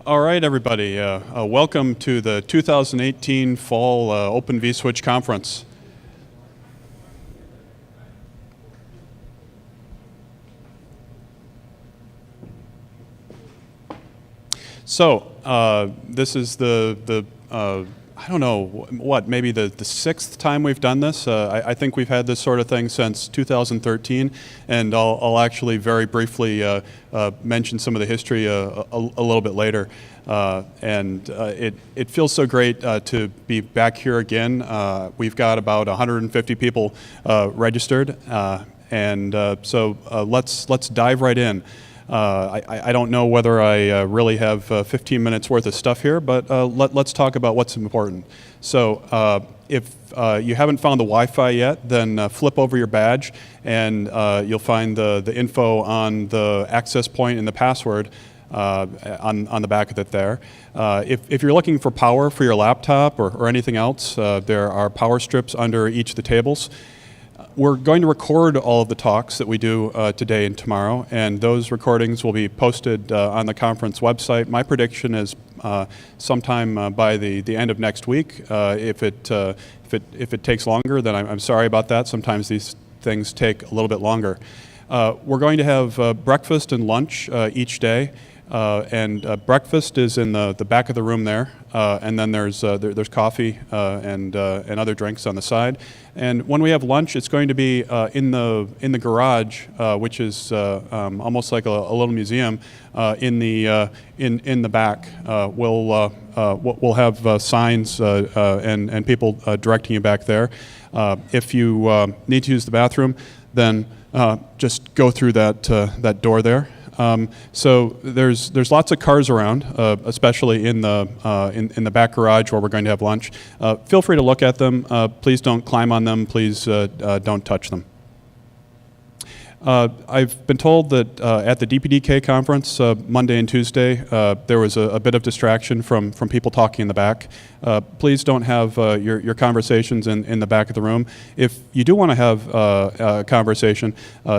All right, everybody. Welcome to the 2018 Fall Open vSwitch Conference. So this is I don't know what, maybe the sixth time we've done this. I think we've had this sort of thing since 2013, and I'll actually very briefly mention some of the history a little bit later. It feels so great to be back here again. We've got about 150 people registered, so let's dive right in. I don't know whether I really have 15 minutes worth of stuff here, but let's talk about what's important. So if you haven't found the Wi-Fi yet, then flip over your badge and you'll find the info on the access point and the password on the back of it there. If you're looking for power for your laptop or anything else, there are power strips under each of the tables. We're going to record all of the talks that we do today and tomorrow, and those recordings will be posted on the conference website. My prediction is sometime by the end of next week. If it takes longer, then I'm sorry about that. Sometimes these things take a little bit longer. We're going to have breakfast and lunch each day. Breakfast is in the back of the room there, and then there's coffee and other drinks on the side. And when we have lunch, it's going to be in the garage, which is almost like a little museum in the back. We'll have signs and people directing you back there. If you need to use the bathroom, then just go through that door there. So there's lots of cars around, especially in the back garage where we're going to have lunch. Feel free to look at them. Please don't climb on them. Please don't touch them. I've been told that at the DPDK conference Monday and Tuesday there was a bit of distraction from people talking in the back. Please don't have your conversations in the back of the room. If you do want to have a conversation,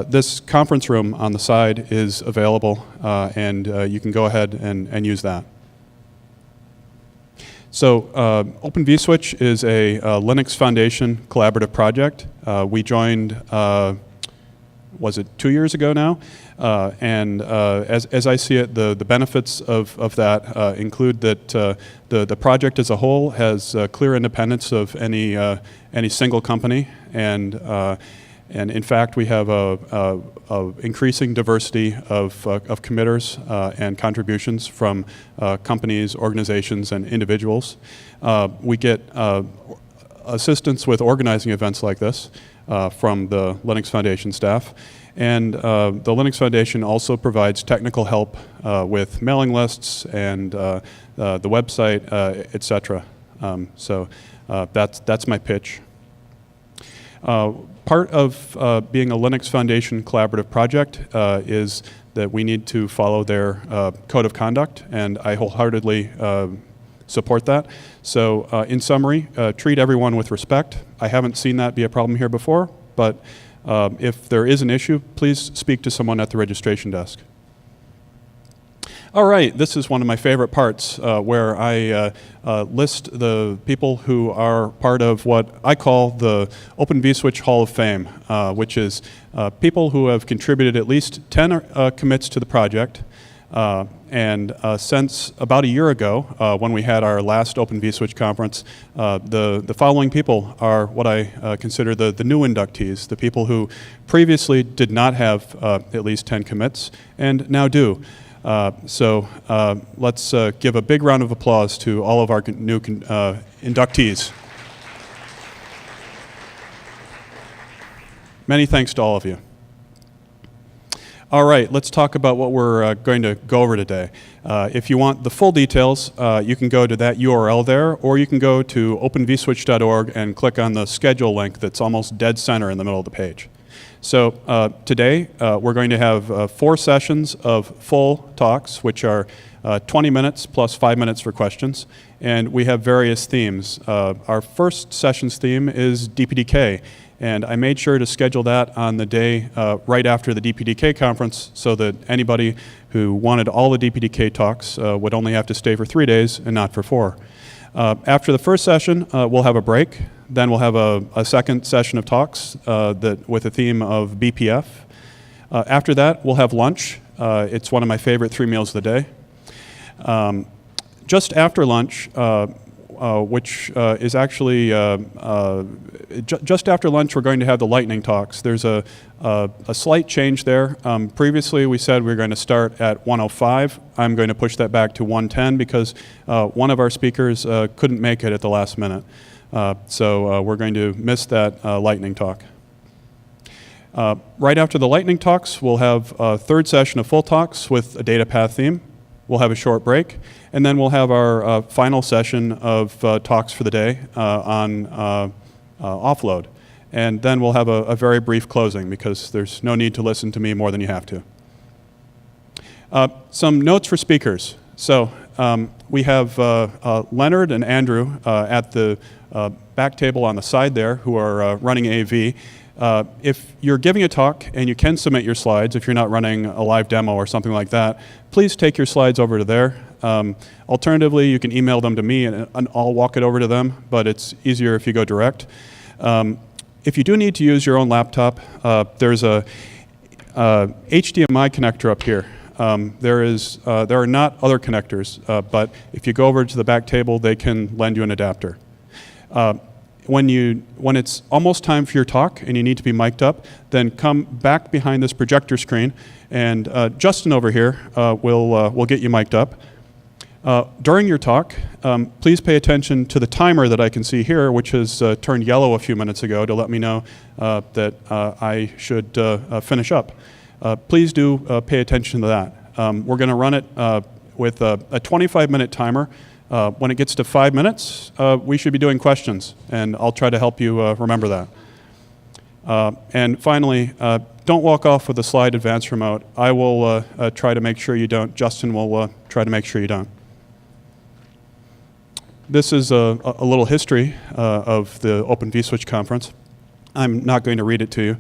this conference room on the side is available, and you can go ahead and use that. So Open vSwitch is a Linux Foundation collaborative project. We joined was it 2 years ago now? As I see it, the benefits of that include that the project as a whole has clear independence of any single company, and in fact we have a increasing diversity of committers and contributions from companies, organizations, and individuals. We get assistance with organizing events like this from the Linux Foundation staff. And the Linux Foundation also provides technical help with mailing lists and the website, etc. So that's my pitch. Part of being a Linux Foundation collaborative project is that we need to follow their code of conduct, and I wholeheartedly support that. So in summary, treat everyone with respect. I haven't seen that be a problem here before, but if there is an issue, please speak to someone at the registration desk. All right, this is one of my favorite parts where I list the people who are part of what I call the Open vSwitch Hall of Fame, which is people who have contributed at least 10 commits to the project. Since about a year ago, when we had our last Open vSwitch conference, the following people are what I consider the new inductees, the people who previously did not have at least 10 commits and now do. So let's give a big round of applause to all of our new inductees. Many thanks to all of you. All right, let's talk about what we're going to go over today. If you want the full details, you can go to that URL there, or you can go to openvswitch.org and click on the schedule link that's almost dead center in the middle of the page. So today, we're going to have 4 sessions of full talks, which are 20 minutes plus 5 minutes for questions, and we have various themes. Our first session's theme is DPDK, And I made sure to schedule that on the day right after the DPDK conference so that anybody who wanted all the DPDK talks would only have to stay for 3 days and not for 4. After the first session, we'll have a break. Then we'll have a second session of talks with a theme of BPF. After that, we'll have lunch. It's one of my favorite 3 meals of the day. Just after lunch, which is actually just after lunch, we're going to have the lightning talks. There's a slight change there. Previously, we said we were going to start at 1:05. I'm going to push that back to 1:10 because one of our speakers couldn't make it at the last minute. So we're going to miss that lightning talk. Right after the lightning talks, we'll have a third session of full talks with a data path theme. We'll have a short break, and then we'll have our final session of talks for the day on offload. And then we'll have a very brief closing because there's no need to listen to me more than you have to. Some notes for speakers. So we have Leonard and Andrew at the back table on the side there who are running AV. If you're giving a talk and you can submit your slides, if you're not running a live demo or something like that, please take your slides over to there. Alternatively, you can email them to me and I'll walk it over to them, but it's easier if you go direct. If you do need to use your own laptop, there's a HDMI connector up here. There are not other connectors, but if you go over to the back table, they can lend you an adapter. When it's almost time for your talk and you need to be mic'd up, then come back behind this projector screen, and Justin over here will get you mic'd up. During your talk, please pay attention to the timer that I can see here, which has turned yellow a few minutes ago to let me know that I should finish up. Please do pay attention to that. We're going to run it with a 25-minute timer. When it gets to 5 minutes, we should be doing questions, and I'll try to help you remember that. And finally, don't walk off with the slide advance remote. I will try to make sure you don't. Justin will try to make sure you don't. This is a little history of the Open vSwitch conference. I'm not going to read it to you,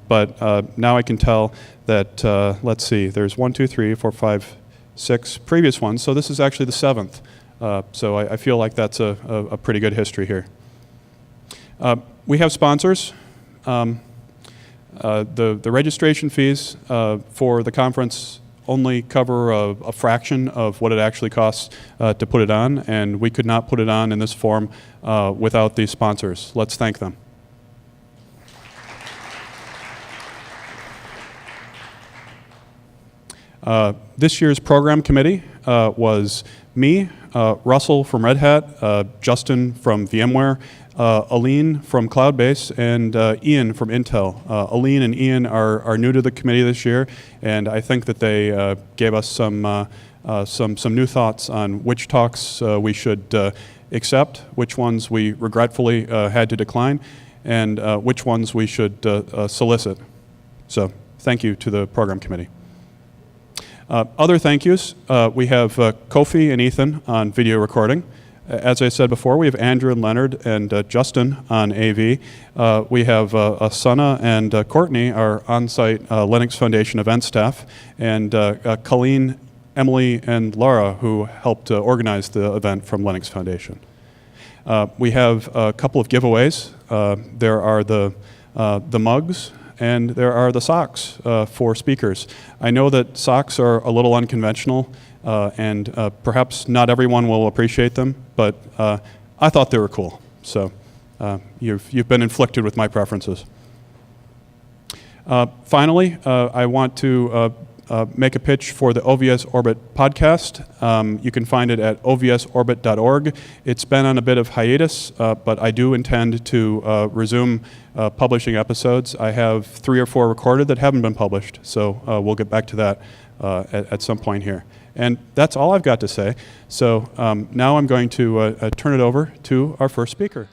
but now I can tell that, let's see, there's 1, 2, 3, 4, 5, 6 previous ones, so this is actually the 7th. So I feel like that's a pretty good history here. We have sponsors. The registration fees for the conference only cover a fraction of what it actually costs to put it on, and we could not put it on in this form without these sponsors. Let's thank them. This year's program committee was me, Russell from Red Hat, Justin from VMware, Aline from Cloudbase, and Ian from Intel. Aline and Ian are new to the committee this year, and I think that they gave us some new thoughts on which talks we should accept, which ones we regretfully had to decline, and which ones we should solicit. So thank you to the program committee. Other thank yous, we have Kofi and Ethan on video recording. As I said before, we have Andrew and Leonard and Justin on AV. We have Sana and Courtney, our on-site Linux Foundation event staff, and Colleen, Emily, and Laura, who helped organize the event from Linux Foundation. We have a couple of giveaways. There are the mugs, and there are the socks for speakers. I know that socks are a little unconventional, and perhaps not everyone will appreciate them, but I thought they were cool. So you've been inflicted with my preferences. Finally, I want to make a pitch for the OVS Orbit podcast. You can find it at ovsorbit.org. It's been on a bit of hiatus, but I do intend to resume publishing episodes. I have 3 or 4 recorded that haven't been published, so we'll get back to that at some point here. And that's all I've got to say. So now I'm going to turn it over to our first speaker.